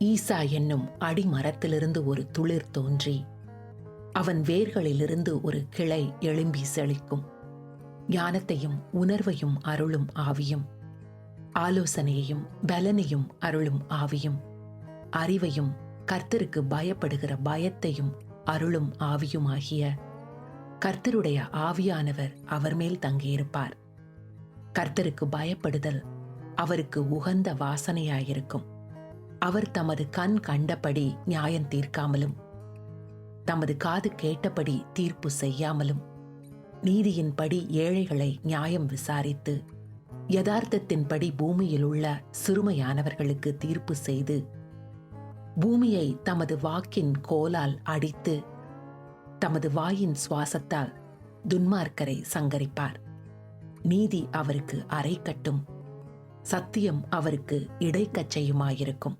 ஈசா என்னும் அடிமரத்திலிருந்து ஒரு துளிர் தோன்றி அவன் வேர்களிலிருந்து ஒரு கிளை எழும்பி செழிக்கும். ஞானத்தையும் உணர்வையும் அருளும் ஆவியும், ஆலோசனையையும் பலனையும் அருளும் ஆவியும், அறிவையும் கர்த்தருக்கு பயப்படுகிற பயத்தையும் அருளும் ஆவியுமாகிய கர்த்தருடைய ஆவியானவர் அவர் மேல் தங்கியிருப்பார். கர்த்தருக்கு பயப்படுதல் அவருக்கு உகந்த வாசனையாயிருக்கும். அவர் தமது கண் கண்டபடி நியாயம் தீர்க்காமலும் தமது காது கேட்டபடி தீர்ப்பு செய்யாமலும் நீதியின்படி ஏழைகளை நியாயம் விசாரித்து யதார்த்தத்தின்படி பூமியில் உள்ள சிறுமையானவர்களுக்கு தீர்ப்பு செய்து பூமியை தமது வாக்கின் கோலால் அடித்து தமது வாயின் சுவாசத்தால் துன்மார்க்கரை சங்கரிப்பார். நீதி அவருக்கு அரைக்கட்டும், சத்தியம் அவருக்கு இடைக்கச்சையுமாயிருக்கும்.